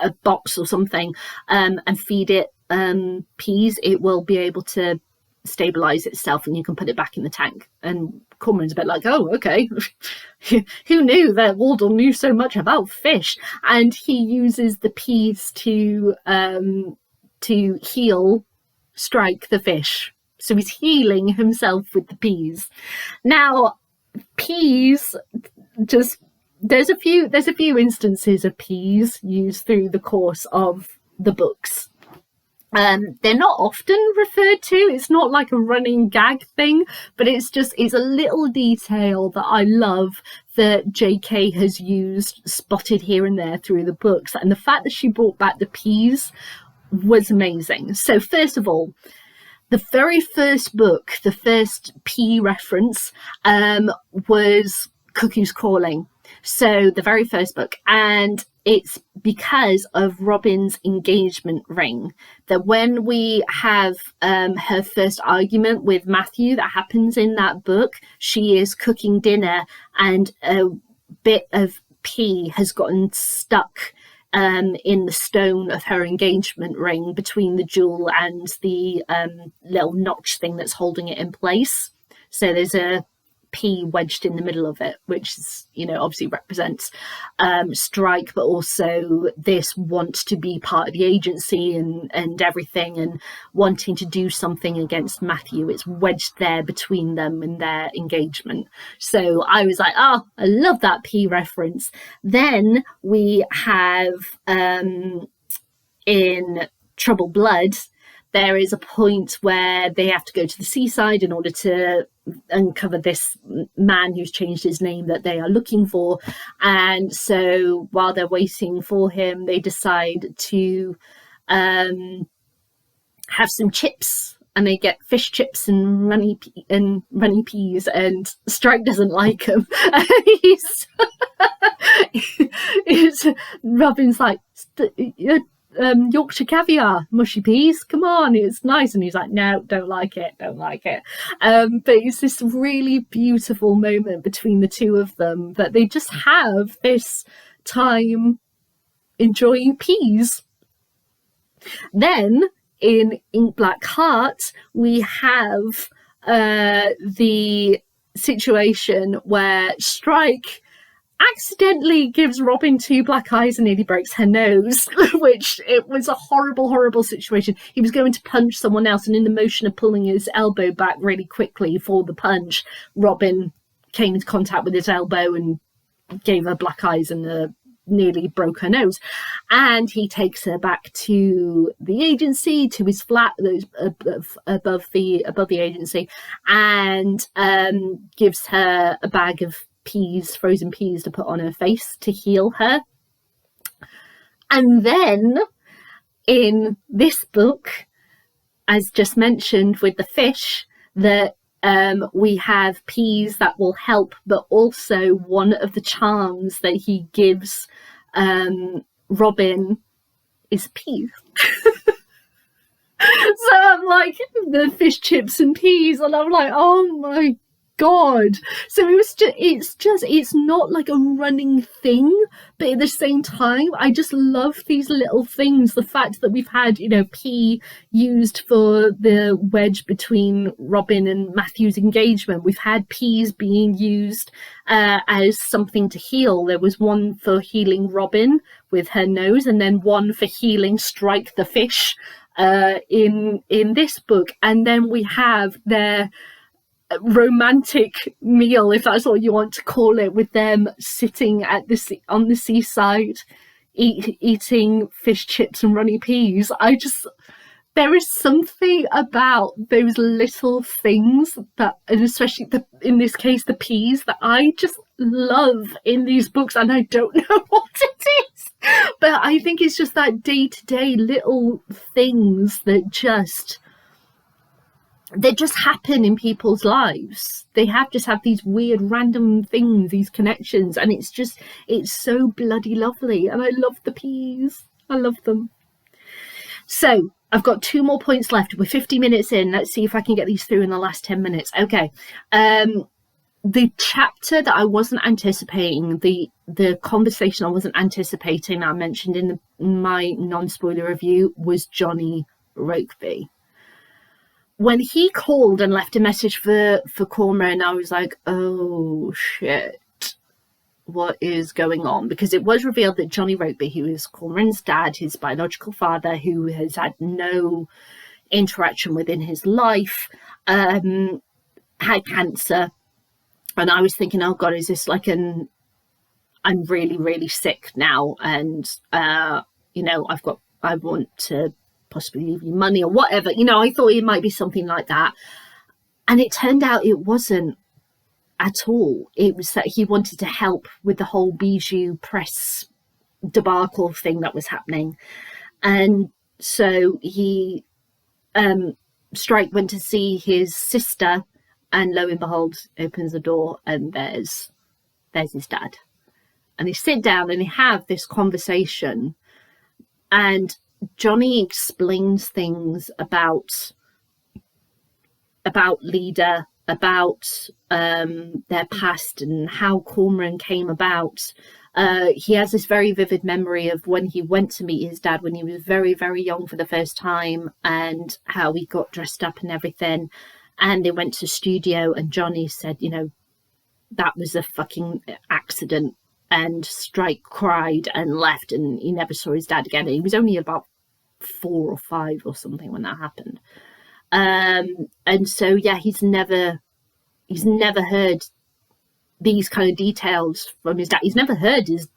a box or something, and feed it peas, it will be able to stabilize itself, and you can put it back in the tank. And Cormoran's a bit like, oh, okay. Who knew that Wardle knew so much about fish? And he uses the peas to heal Strike the fish. So he's healing himself with the peas. Now, peas, just there's a few instances of peas used through the course of the books. They're not often referred to. It's not like a running gag thing, but it's a little detail that I love that JK has spotted here and there through the books. And the fact that she brought back the peas was amazing. So first of all, the very first book, the first pea reference, was Cuckoo's Calling. So the very first book, and it's because of Robin's engagement ring, that when we have her first argument with Matthew that happens in that book, she is cooking dinner and a bit of pea has gotten stuck in the stone of her engagement ring between the jewel and the little notch thing that's holding it in place. So there's a pea wedged in the middle of it, which is, obviously represents Strike, but also this want to be part of the agency and everything, and wanting to do something against Matthew. It's wedged there between them and their engagement. So I was like, I love that pea reference. Then we have in Troubled Blood, there is a point where they have to go to the seaside in order to uncover this man who's changed his name that they are looking for. And so while they're waiting for him, they decide to have some chips, and they get fish chips and runny peas, and Strike doesn't like them. Robin's like, Yorkshire caviar, mushy peas, come on, it's nice. And he's like, no, don't like it. But it's this really beautiful moment between the two of them, that they just have this time enjoying peas. Then in Ink Black Heart, we have the situation where Strike accidentally gives Robin 2 black eyes and nearly breaks her nose, which it was a horrible situation. He was going to punch someone else, and in the motion of pulling his elbow back really quickly for the punch, Robin came into contact with his elbow and gave her black eyes and nearly broke her nose. And he takes her back to the agency, to his flat above the agency, and gives her a bag of frozen peas to put on her face to heal her. And then in this book, as just mentioned with the fish, that we have peas that will help, but also one of the charms that he gives Robin is peas. So I'm like, the fish, chips and peas, and I'm like, oh my god. So it's not like a running thing, but at the same time I just love these little things. The fact that we've had, you know, pea used for the wedge between Robin and Matthew's engagement. We've had peas being used as something to heal. There was one for healing Robin with her nose, and then one for healing Strike the fish in this book. And then we have their romantic meal, if that's what you want to call it, with them sitting at on the seaside eating fish chips and runny peas. There is something about those little things that, and especially in this case the peas, that I just love in these books, and I don't know what it is, but I think it's just that day-to-day little things that just happen in people's lives. They just have these weird random things, these connections, and it's so bloody lovely. And I love the peas. I love them. So I've got 2 more points left. We're 50 minutes in. Let's see if I can get these through in the last 10 minutes. Okay. The chapter that I wasn't anticipating, the conversation I wasn't anticipating, that I mentioned in my non-spoiler review, was Johnny Rokeby. When he called and left a message for Cormoran, I was like, oh shit, what is going on? Because it was revealed that Johnny Rokeby, who is Cormoran's dad, his biological father, who has had no interaction within his life, had cancer. And I was thinking, oh God, is this like I'm really, really sick now, and you know, I want to possibly leave you money or whatever. You know, I thought it might be something like that. And it turned out it wasn't at all. It was that he wanted to help with the whole Bijou press debacle thing that was happening. And so he, Strike went to see his sister, and lo and behold, opens the door and there's his dad. And they sit down and they have this conversation, and Johnny explains things about Leader, about their past and how Cormoran came about. He has this very vivid memory of when he went to meet his dad when he was very, very young for the first time, and how he got dressed up and everything. And they went to studio, and Johnny said, you know, that was a fucking accident. And Strike cried and left, and he never saw his dad again. And he was only about 4 or 5 or something when that happened. And so, yeah, he's never heard these kind of details from his dad. He's never heard his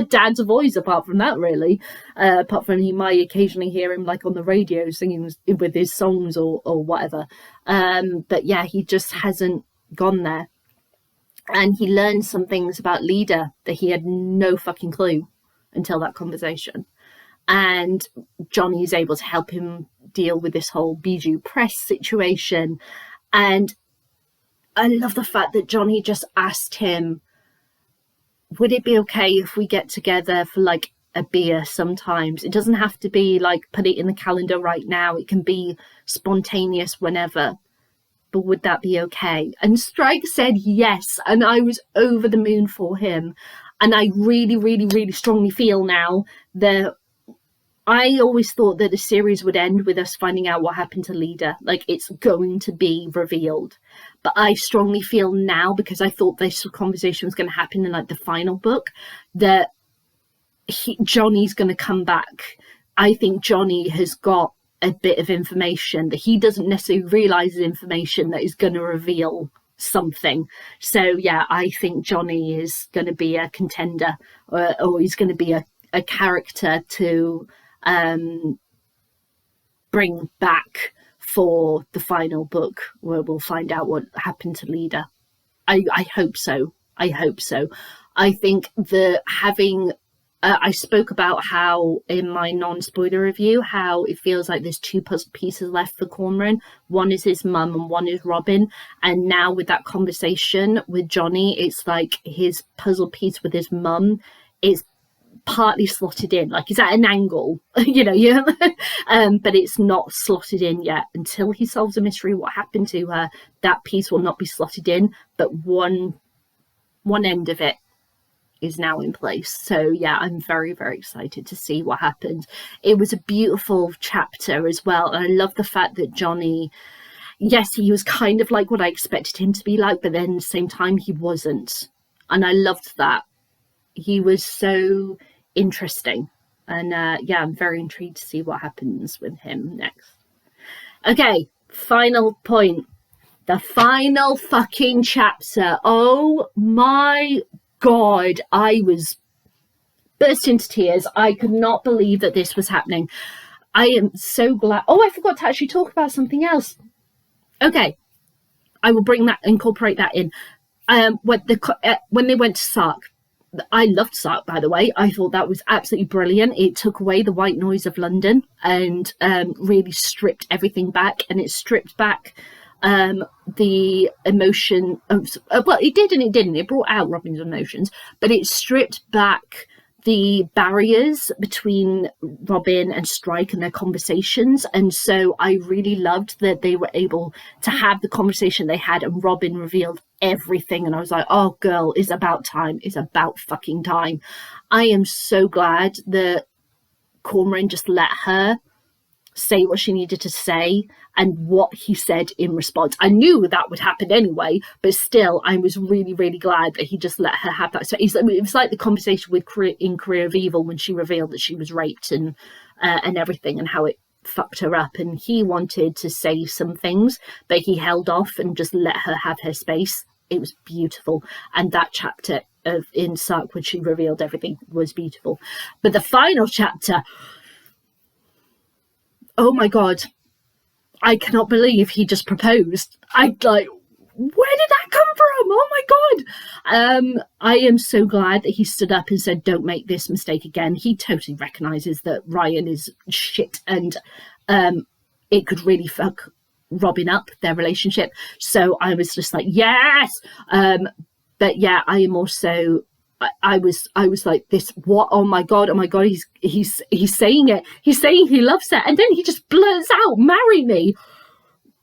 dad's voice apart from that, really. Apart from he might occasionally hear him like on the radio singing with his songs or whatever. But yeah, he just hasn't gone there. And he learned some things about Leader that he had no fucking clue until that conversation. And Johnny is able to help him deal with this whole Bijou press situation. And I love the fact that Johnny just asked him, would it be okay if we get together for like a beer sometimes? It doesn't have to be like put it in the calendar right now. It can be spontaneous whenever. But would that be okay? And Strike said yes. And I was over the moon for him. And I really, really, really strongly feel now that I always thought that the series would end with us finding out what happened to Leader. Like, it's going to be revealed. But I strongly feel now, because I thought this conversation was going to happen in like the final book, that Johnny's going to come back. I think Johnny has got a bit of information that he doesn't necessarily realize is information that is going to reveal something. So yeah, I think Johnny is going to be a contender, or he's going to be a character to bring back for the final book, where we'll find out what happened to Leader. I hope so. I hope so. I think that having I spoke about how in my non-spoiler review, how it feels like there's 2 puzzle pieces left for Cormoran. One is his mum and one is Robin. And now with that conversation with Johnny, it's like his puzzle piece with his mum is partly slotted in, like he's at an angle, you know, yeah. But it's not slotted in yet. Until he solves the mystery, what happened to her, that piece will not be slotted in, but one end of it is now in place. So yeah, I'm very, very excited to see what happens. It was a beautiful chapter as well, and I love the fact that Johnny, yes, he was kind of like what I expected him to be like, but then at the same time he wasn't, and I loved that. He was so interesting, and yeah, I'm very intrigued to see what happens with him next. Okay, final point, the final fucking chapter. Oh my God, I was burst into tears. I could not believe that this was happening. I am so glad. Oh, I forgot to actually talk about something else. Okay, I will incorporate that in. When they went to Sark, I loved Sark, by the way. I thought that was absolutely brilliant. It took away the white noise of London and really stripped everything back, and it stripped back the emotion of, well, it did and it didn't. It brought out Robin's emotions, but it stripped back the barriers between Robin and Strike and their conversations. And so I really loved that they were able to have the conversation they had, and Robin revealed everything, and I was like, oh girl, it's about time. It's about fucking time. I am so glad that Cormoran just let her say what she needed to say and what he said in response. I knew that would happen anyway, but still, I was really, really glad that he just let her have that. So it was like the conversation with in Career of Evil when she revealed that she was raped and everything, and how it fucked her up. And he wanted to say some things, but he held off and just let her have her space. It was beautiful. And that chapter in Sark, when she revealed everything, was beautiful. But the final chapter, oh my God, I cannot believe he just proposed. Where did that come from? Oh my God. I am so glad that he stood up and said, don't make this mistake again. He totally recognises that Ryan is shit, and it could really fuck Robin up, their relationship. So I was just like, yes. But yeah, I am also, I was like, this, what? Oh my God, he's saying it. He's saying he loves her, and then he just blurts out, marry me.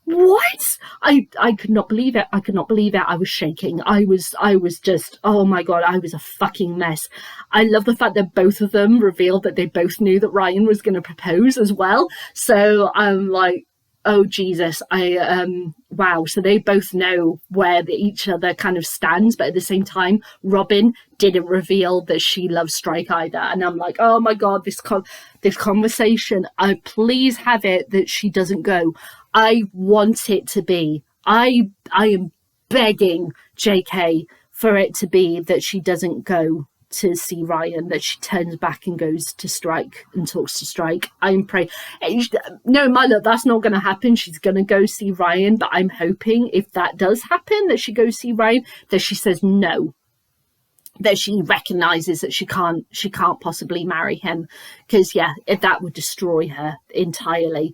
What? I could not believe it. I could not believe it. I was shaking. I was just, oh my God, I was a fucking mess. I love the fact that both of them revealed that they both knew that Ryan was going to propose as well. So I'm like, oh Jesus, wow. So they both know where each other kind of stands, but at the same time, Robin didn't reveal that she loves Strike either. And I'm like, oh my God, this conversation, please have it that she doesn't go. I want it to be, I am begging JK for it to be that she doesn't go to see Ryan, that she turns back and goes to Strike and talks to Strike. I'm praying. No, my love, that's not going to happen. She's going to go see Ryan, but I'm hoping if that does happen, that she goes see Ryan, that she says no, that she recognises that she can't possibly marry him, because yeah, that would destroy her entirely.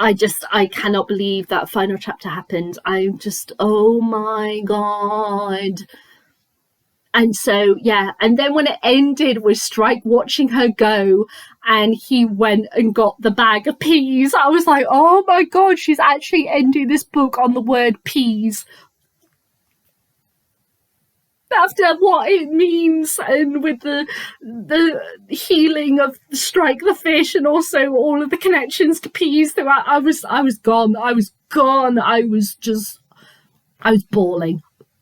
I cannot believe that final chapter happened. I'm just, oh my God. And so, yeah, and then when it ended with Strike watching her go, and he went and got the bag of peas, I was like, oh my God, she's actually ending this book on the word peas. After what it means, and with the healing of Strike the fish, and also all of the connections to peas throughout, I was gone. I was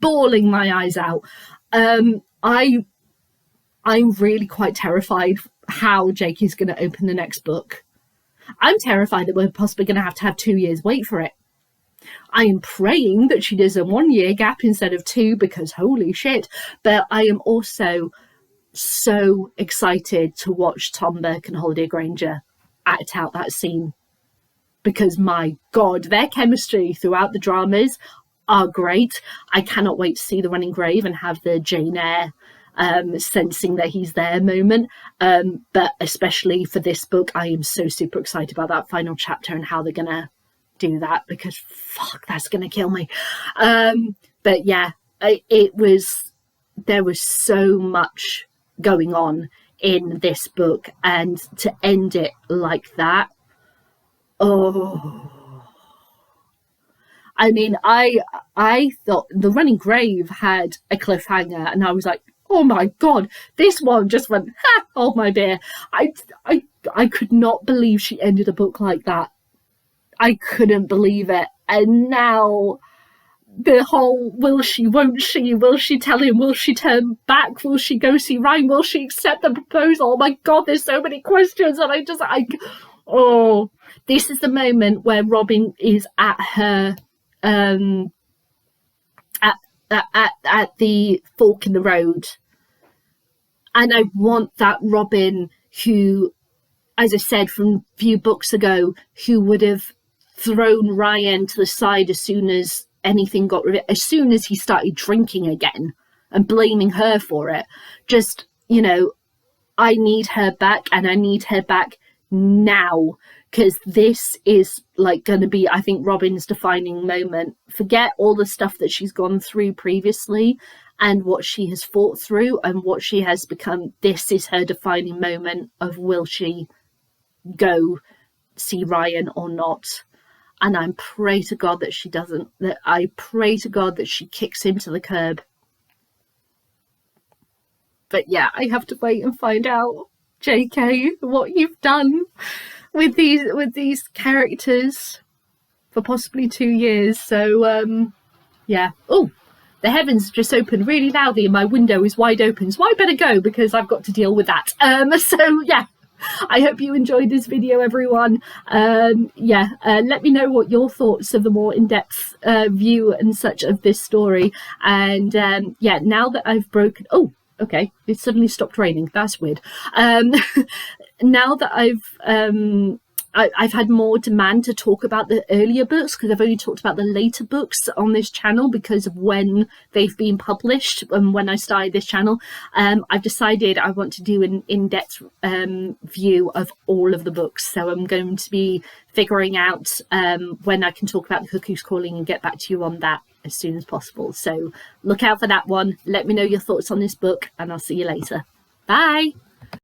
bawling my eyes out. I'm really quite terrified how Jake is going to open the next book. I'm terrified that we're possibly going to have 2 years wait for it. I am praying that she does a 1 year gap instead of 2, because holy shit. But I am also so excited to watch Tom Burke and Holiday Granger act out that scene, because my God, their chemistry throughout the dramas are great. I cannot wait to see the Running Grave and have the Jane Eyre sensing that he's there moment. But especially for this book, I am so super excited about that final chapter and how they're gonna do that, because fuck, that's gonna kill me. But yeah, there was so much going on in this book, and to end it like that, oh, I mean, I thought The Running Grave had a cliffhanger, and I was like, oh my god, this one just went, ha, hold my beer. I could not believe she ended a book like that. I couldn't believe it. And now the whole will she, won't she, will she tell him, will she turn back, will she go see Ryan, will she accept the proposal? Oh my god, there's so many questions, and oh, this is the moment where Robin is at her at the fork in the road, and I want that Robin who, as I said from a few books ago, who would have thrown Ryan to the side as soon as anything got as soon as he started drinking again and blaming her for it. Just, you know, I need her back, and I need her back now, because this is like going to be, I think, Robin's defining moment. Forget all the stuff that she's gone through previously and what she has fought through and what she has become. This is her defining moment of, will she go see Ryan or not? And I pray to God that she doesn't. That I pray to God that she kicks him to the curb. But yeah, I have to wait and find out, JK, what you've done with these characters for possibly 2 years. So yeah. Oh, the heavens just opened really loudly and my window is wide open, so I better go because I've got to deal with that. So yeah, I hope you enjoyed this video, everyone. Yeah, let me know what your thoughts of the more in-depth view and such of this story. And yeah, now that I've broken, oh, okay, it suddenly stopped raining. That's weird. Now that I've had more demand to talk about the earlier books, because I've only talked about the later books on this channel because of when they've been published and when I started this channel. I've decided I want to do an in-depth view of all of the books. So I'm going to be figuring out when I can talk about The Cuckoo's Calling and get back to you on that as soon as possible. So look out for that one. Let me know your thoughts on this book, and I'll see you later. Bye.